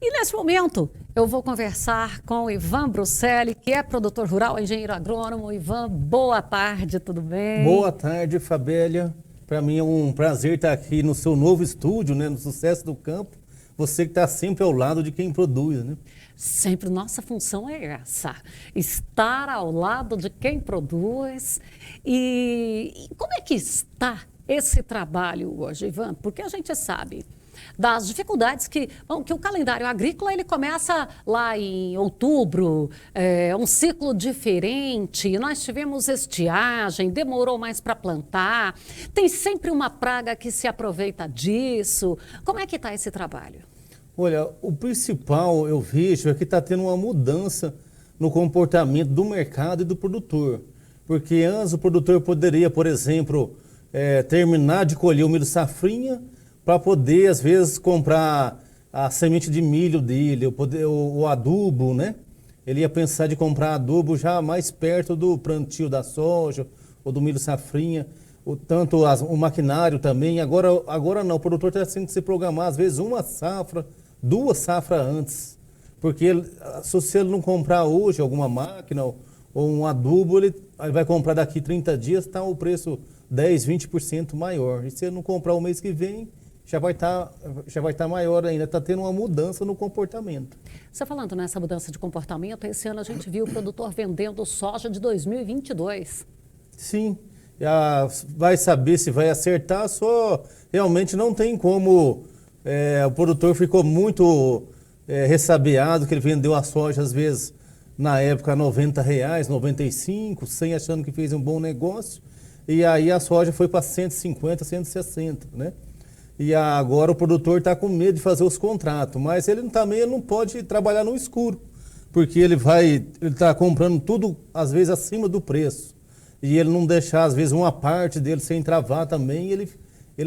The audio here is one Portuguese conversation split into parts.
E nesse momento eu vou conversar com o Ivan Bruselli, que é produtor rural, engenheiro agrônomo. Ivan, boa tarde, tudo bem? Boa tarde, Fabélia. Para mim é um prazer estar aqui no seu novo estúdio, né, no Sucesso do Campo. Você que está sempre ao lado de quem produz, né? Sempre, nossa função é essa, estar ao lado de quem produz. E como é que está esse trabalho hoje, Ivan? Porque a gente sabe das dificuldades que o calendário agrícola ele começa lá em outubro, um ciclo diferente, nós tivemos estiagem, demorou mais para plantar, tem sempre uma praga que se aproveita disso. Como é que está esse trabalho? Olha, o principal eu vejo é que está tendo uma mudança no comportamento do mercado e do produtor. Porque antes o produtor poderia, por exemplo, terminar de colher o milho safrinha para poder, às vezes, comprar a semente de milho dele, o adubo, né? Ele ia pensar de comprar adubo já mais perto do plantio da soja ou do milho safrinha, o maquinário também. Agora não, o produtor está tendo que se programar, às vezes, uma safra, 2 safras antes. Porque se ele não comprar hoje alguma máquina ou um adubo, ele vai comprar daqui 30 dias, está o preço 10, 20% maior. E se ele não comprar o mês que vem, já vai estar maior ainda, está tendo uma mudança no comportamento. Você falando nessa mudança de comportamento, esse ano a gente viu o produtor vendendo soja de 2022. Sim, vai saber se vai acertar, só realmente não tem como. O produtor ficou muito ressabiado, que ele vendeu a soja às vezes na época R$ 90, R$ 95, sem achando que fez um bom negócio, e aí a soja foi para 150, 160, né? E agora o produtor está com medo de fazer os contratos, mas ele também não pode trabalhar no escuro, porque ele está comprando tudo, às vezes, acima do preço. E ele não deixar, às vezes, uma parte dele sem travar também, ele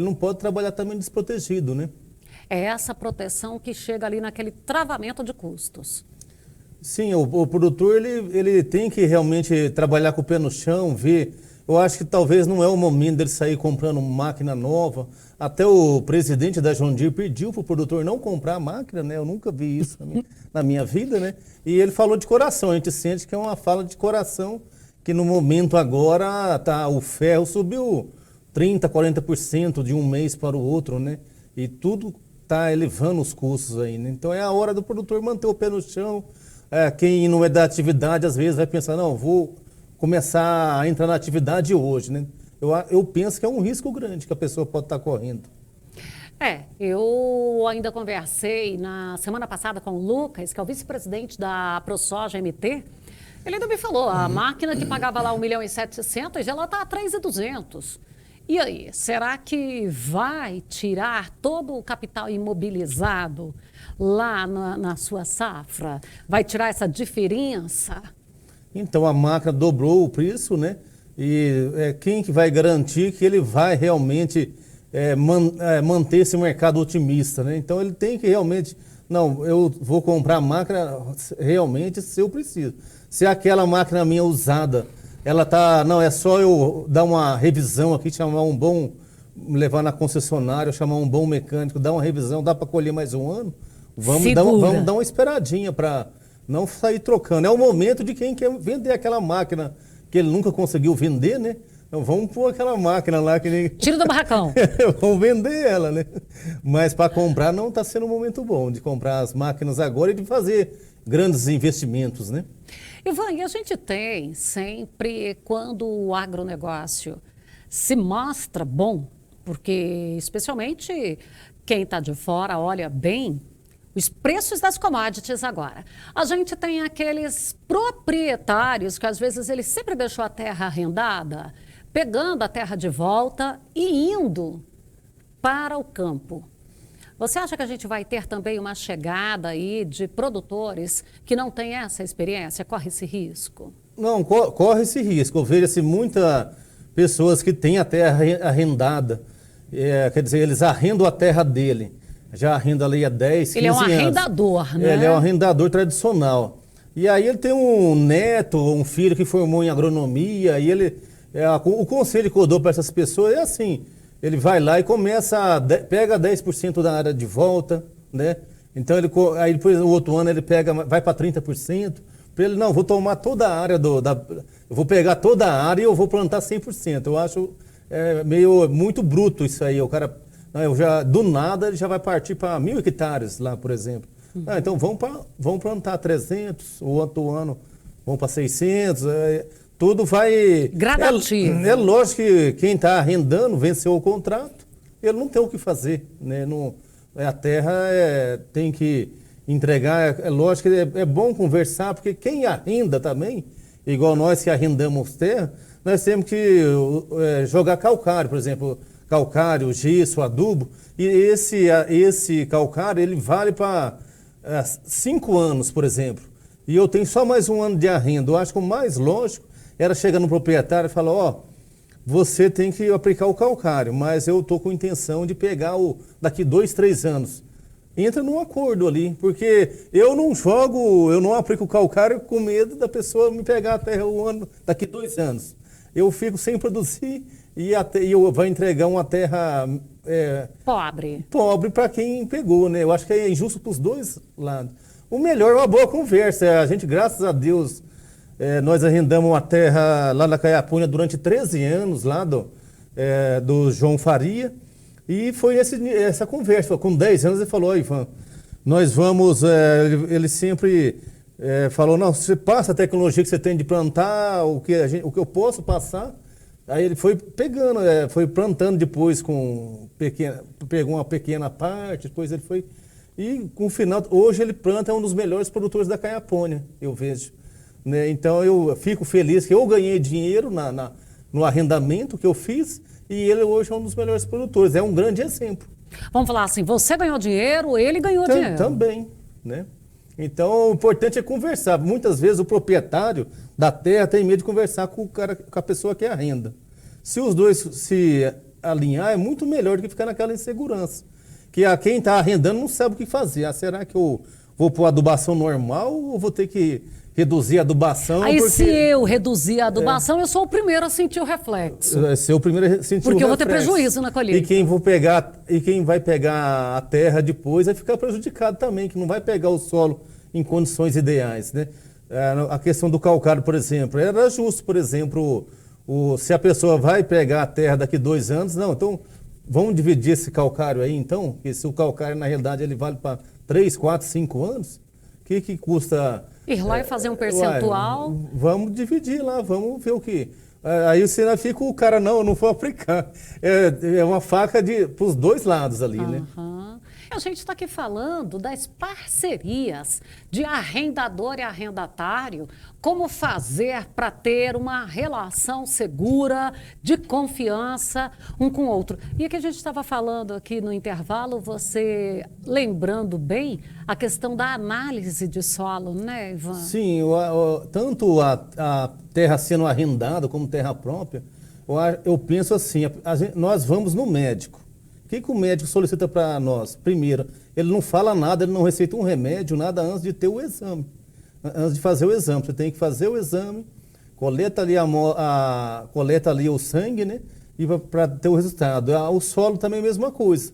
não pode trabalhar também desprotegido, né? É essa proteção que chega ali naquele travamento de custos. Sim, o produtor ele tem que realmente trabalhar com o pé no chão, ver. Eu acho que talvez não é o momento dele sair comprando máquina nova. Até o presidente da John Deere pediu para o produtor não comprar a máquina, né? Eu nunca vi isso na minha vida, né? E ele falou de coração. A gente sente que é uma fala de coração, que no momento agora o ferro subiu 30%, 40% de um mês para o outro, né? E tudo está elevando os custos aí, né? Então é a hora do produtor manter o pé no chão. Quem não é da atividade, às vezes vai pensar, não, vou começar a entrar na atividade hoje, né? Eu penso que é um risco grande que a pessoa pode estar correndo. Eu ainda conversei na semana passada com o Lucas, que é o vice-presidente da ProSoja MT. Ele ainda me falou, a máquina que pagava lá 1.700.000, ela está a 3.200. E aí, será que vai tirar todo o capital imobilizado lá na sua safra? Vai tirar essa diferença? Então a máquina dobrou o preço, né? E quem que vai garantir que ele vai realmente manter esse mercado otimista, né? Então ele tem que realmente, não, eu vou comprar a máquina realmente se eu preciso. Se aquela máquina minha usada, ela tá, não, é só eu dar uma revisão aqui, levar na concessionária, chamar um bom mecânico, dar uma revisão, dá para colher mais um ano? Vamos dar uma esperadinha para não sair trocando. É o momento de quem quer vender aquela máquina que ele nunca conseguiu vender, né? Então vamos pôr aquela máquina lá que nem... Tira do barracão. Vamos vender ela, né? Mas para comprar não está sendo um momento bom de comprar as máquinas agora e de fazer grandes investimentos, né? Ivan, e a gente tem sempre, quando o agronegócio se mostra bom, porque especialmente quem está de fora olha bem os preços das commodities agora. A gente tem aqueles proprietários que às vezes ele sempre deixou a terra arrendada, pegando a terra de volta e indo para o campo. Você acha que a gente vai ter também uma chegada aí de produtores que não têm essa experiência? Corre esse risco? Não, corre esse risco. Eu vejo muitas pessoas que têm a terra arrendada, quer dizer, eles arrendam a terra dele. Já arrenda ali há 10, 15 anos. Ele é um arrendador, né? Ele é um arrendador tradicional. E aí ele tem um neto, um filho que formou em agronomia, e o conselho que eu dou para essas pessoas é assim, ele vai lá e pega 10% da área de volta, né? Então, aí depois, no outro ano, ele vai para 30%. Para ele, não, vou tomar toda a área eu vou pegar toda a área e eu vou plantar 100%. Eu acho muito bruto isso aí. O cara, do nada, ele já vai partir para 1.000 hectares lá, por exemplo. Então, vamos plantar 300, o outro ano vamos para 600. Tudo vai... Gradativo. É lógico que quem está arrendando venceu o contrato, ele não tem o que fazer, né? A terra tem que entregar, é lógico que é bom conversar, porque quem arrenda também, igual nós que arrendamos terra, nós temos que jogar calcário, por exemplo, calcário, gesso, adubo, e esse calcário, ele vale para 5 anos, por exemplo, e eu tenho só mais um ano de arrenda. Eu acho que o mais lógico era chegar no proprietário e falar, você tem que aplicar o calcário, mas eu estou com intenção de pegar daqui 2, 3 anos. Entra num acordo ali, porque eu não aplico o calcário com medo da pessoa me pegar a terra daqui 2 anos. Eu fico sem produzir e eu vou entregar uma terra pobre para quem pegou, né? Eu acho que é injusto para os dois lados. O melhor é uma boa conversa. A gente, graças a Deus, nós arrendamos uma terra lá na Caiapônia durante 13 anos, lá do João Faria. E foi essa conversa. Com 10 anos ele falou, Ivan, nós vamos... ele sempre falou, não, você passa a tecnologia que você tem de plantar, o que eu posso passar. Aí ele foi pegando, foi plantando depois pegou uma pequena parte, depois ele foi... E com o final, hoje ele planta, é um dos melhores produtores da Caiapônia, eu vejo. Né? Então eu fico feliz que eu ganhei dinheiro no arrendamento que eu fiz e ele hoje é um dos melhores produtores. É um grande exemplo. Vamos falar assim, você ganhou dinheiro, ele ganhou dinheiro. Também, né? Então o importante é conversar. Muitas vezes o proprietário da terra tem medo de conversar com a pessoa que arrenda. Se os dois se alinhar, é muito melhor do que ficar naquela insegurança. Que quem está arrendando não sabe o que fazer. Será que eu vou pôr adubação normal ou vou ter que reduzir a adubação? Aí se eu reduzir a adubação, eu sou o primeiro a sentir o reflexo. Vai ser o primeiro a sentir o reflexo. Porque eu vou ter prejuízo na colheita. E quem vai pegar a terra depois vai ficar prejudicado também, que não vai pegar o solo em condições ideais, né? A questão do calcário, por exemplo, era justo, por exemplo, se a pessoa vai pegar a terra daqui 2 anos, não, então vamos dividir esse calcário aí, então, que se o calcário, na realidade, ele vale para 3, 4, 5 anos, o que custa... Ir lá e fazer um percentual. Vamos dividir lá, vamos ver o que... Aí você fica o cara, não, eu não vou aplicar. É uma faca para os dois lados ali, né? A gente está aqui falando das parcerias de arrendador e arrendatário, como fazer para ter uma relação segura, de confiança um com o outro. E o que a gente estava falando aqui no intervalo, você lembrando bem a questão da análise de solo, né, Ivan? Sim, tanto a terra sendo arrendada como terra própria, eu penso assim, nós vamos no médico. O que o médico solicita para nós? Primeiro, ele não fala nada, ele não receita um remédio, nada antes de ter o exame. Antes de fazer o exame. Você tem que fazer o exame, coleta ali o sangue, né? E para ter o resultado. O solo também é a mesma coisa.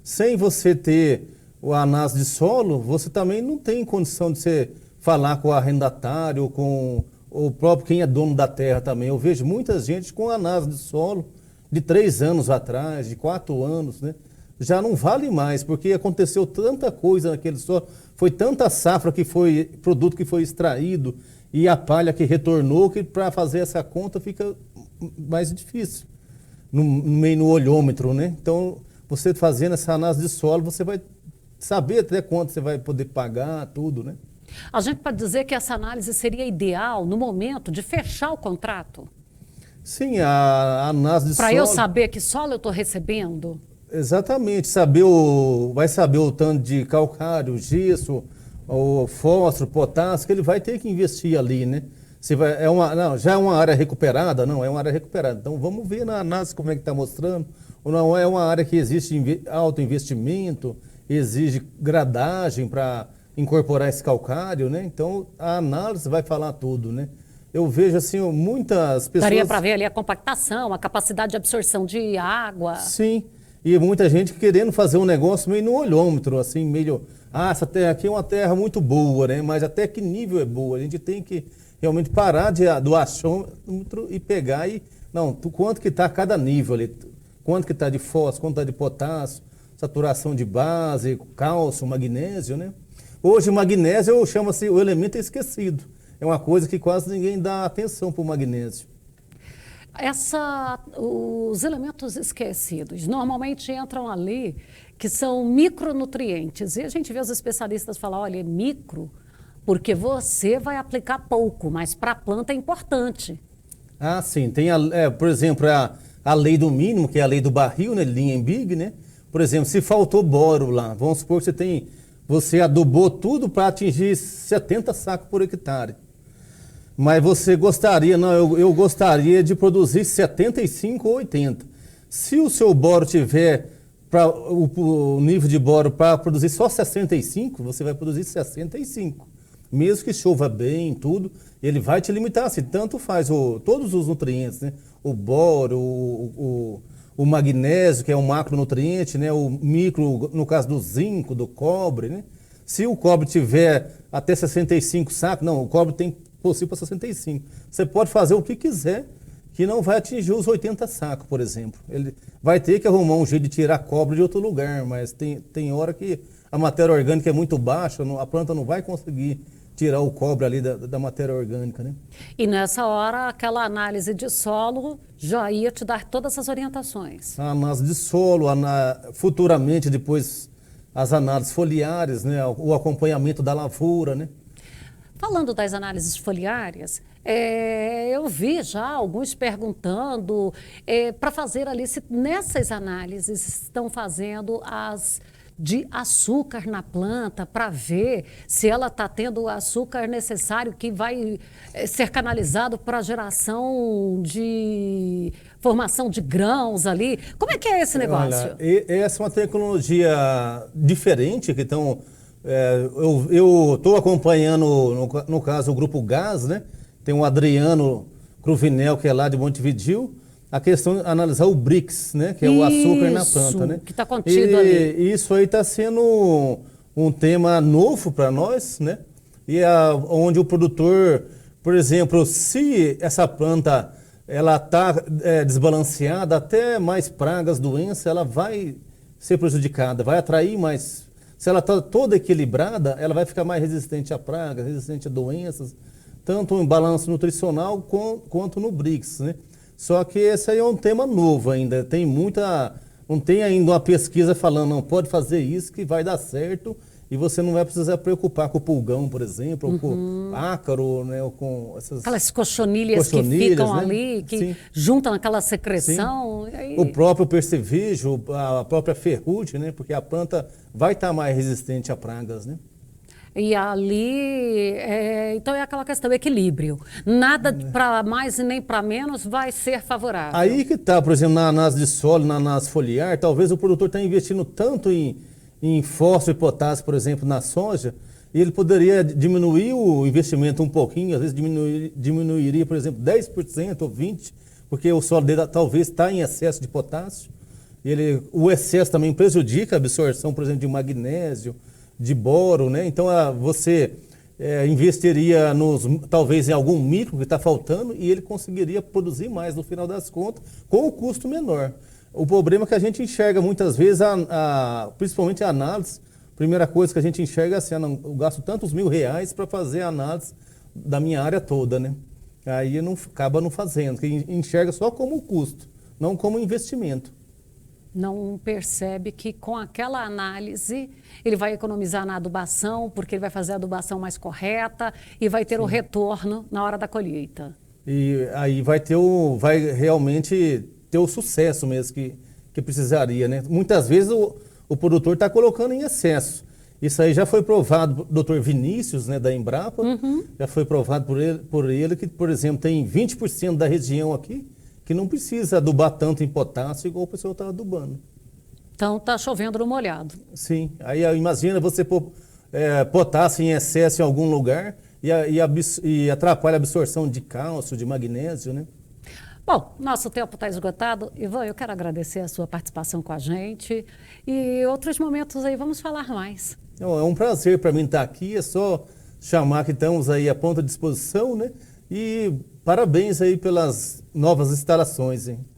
Sem você ter a análise de solo, você também não tem condição de você falar com o arrendatário, com o próprio quem é dono da terra também. Eu vejo muita gente com análise de solo de 3 anos atrás, de 4 anos, né? Já não vale mais, porque aconteceu tanta coisa naquele solo, foi tanta safra produto que foi extraído e a palha que retornou, que para fazer essa conta fica mais difícil, meio no olhômetro, né? Então, você fazendo essa análise de solo, você vai saber até quanto você vai poder pagar, tudo, né? A gente pode dizer que essa análise seria ideal no momento de fechar o contrato? Sim, a análise de solo... Para eu saber que solo eu estou recebendo? Exatamente, vai saber o tanto de calcário, gesso, o fósforo, potássio, que ele vai ter que investir ali, né? Já é uma área recuperada? Não, é uma área recuperada. Então vamos ver na análise como é que está mostrando. Ou não é uma área que existe alto investimento, exige gradagem para incorporar esse calcário, né? Então a análise vai falar tudo, né? Eu vejo assim, muitas pessoas... Daria para ver ali a compactação, a capacidade de absorção de água. Sim, e muita gente querendo fazer um negócio meio no olhômetro, assim, meio essa terra aqui é uma terra muito boa, né? Mas até que nível é boa? A gente tem que realmente parar do achômetro e pegar e... Não, quanto que está cada nível ali? Quanto que está de fósforo, quanto está de potássio, saturação de base, cálcio, magnésio, né? Hoje o magnésio chama-se o elemento esquecido. É uma coisa que quase ninguém dá atenção para o magnésio. Os elementos esquecidos normalmente entram ali, que são micronutrientes. E a gente vê os especialistas falar, olha, é micro, porque você vai aplicar pouco, mas para a planta é importante. Ah, sim. Tem, por exemplo, a lei do mínimo, que é a lei do barril, né? Lienbig, né? Por exemplo, se faltou boro lá, vamos supor que você adubou tudo para atingir 70 sacos por hectare. Mas você gostaria, não, eu gostaria de produzir 75 ou 80. Se o seu boro tiver o nível de boro para produzir só 65, você vai produzir 65. Mesmo que chova bem, tudo, ele vai te limitar. Assim, tanto faz todos os nutrientes, né? O boro, o magnésio, que é um macronutriente, né? O micro, no caso do zinco, do cobre, né? Se o cobre tiver até 65 sacos, não, o cobre tem possível para 65. Você pode fazer o que quiser, que não vai atingir os 80 sacos, por exemplo. Ele vai ter que arrumar um jeito de tirar cobre de outro lugar, mas tem hora que a matéria orgânica é muito baixa, a planta não vai conseguir tirar o cobre ali da matéria orgânica, né? E nessa hora, aquela análise de solo já ia te dar todas as orientações. A análise de solo, futuramente depois as análises foliares, né? O acompanhamento da lavoura, né? Falando das análises foliares, eu vi já alguns perguntando para fazer ali se nessas análises estão fazendo as de açúcar na planta para ver se ela está tendo o açúcar necessário que vai ser canalizado para a geração de formação de grãos ali. Como é que é esse negócio? Olha, essa é uma tecnologia diferente que estão... eu estou acompanhando, no caso, o Grupo Gás, né? Tem o Adriano Cruvinel, que é lá de Montevidéu. A questão de analisar o BRICS, né? Que é o açúcar na planta, né? Que está contido ali. Isso aí está sendo um tema novo para nós, né? E onde o produtor, por exemplo, se essa planta ela está desbalanceada, até mais pragas, doenças, ela vai ser prejudicada, vai atrair mais. Se ela está toda equilibrada, ela vai ficar mais resistente a pragas, resistente a doenças, tanto em balanço nutricional quanto no BRICS, né? Só que esse aí é um tema novo ainda, não tem ainda uma pesquisa falando, não, pode fazer isso que vai dar certo e você não vai precisar preocupar com o pulgão, por exemplo, ou com ácaro, né, ou com essas... Aquelas cochonilhas que ficam, né? Ali, que Sim. juntam aquela secreção. E aí... O próprio percevejo, a própria ferrugem, né, porque a planta vai estar mais resistente a pragas, né? E ali, então é aquela questão, equilíbrio. Nada para mais e nem para menos vai ser favorável. Aí que está, por exemplo, na análise de solo, na análise foliar, talvez o produtor está investindo tanto em fósforo e potássio, por exemplo, na soja, e ele poderia diminuir o investimento um pouquinho, às vezes diminuiria, por exemplo, 10% ou 20%, porque o solo dele talvez está em excesso de potássio. O excesso também prejudica a absorção, por exemplo, de magnésio, de boro, né? Então você investiria talvez em algum micro que está faltando e ele conseguiria produzir mais no final das contas com o custo menor. O problema é que a gente enxerga muitas vezes, principalmente a análise, a primeira coisa que a gente enxerga é assim, eu gasto tantos R$ 1.000 para fazer a análise da minha área toda, né? Aí acaba não fazendo, porque enxerga só como custo, não como investimento. Não percebe que com aquela análise ele vai economizar na adubação, porque ele vai fazer a adubação mais correta e vai ter o retorno na hora da colheita. E aí vai realmente ter o sucesso mesmo que precisaria, né? Muitas vezes o produtor está colocando em excesso. Isso aí já foi provado do Dr. Vinícius, né, da Embrapa, já foi provado por ele que, por exemplo, tem 20% da região aqui que não precisa adubar tanto em potássio igual o pessoal está adubando. Então está chovendo no molhado. Sim, aí imagina você pôr potássio em excesso em algum lugar e atrapalha a absorção de cálcio, de magnésio, né? Bom, nosso tempo está esgotado. Ivan, eu quero agradecer a sua participação com a gente e outros momentos aí vamos falar mais. É um prazer para mim estar aqui, é só chamar que estamos aí à ponta disposição, né? E parabéns aí pelas novas instalações, hein?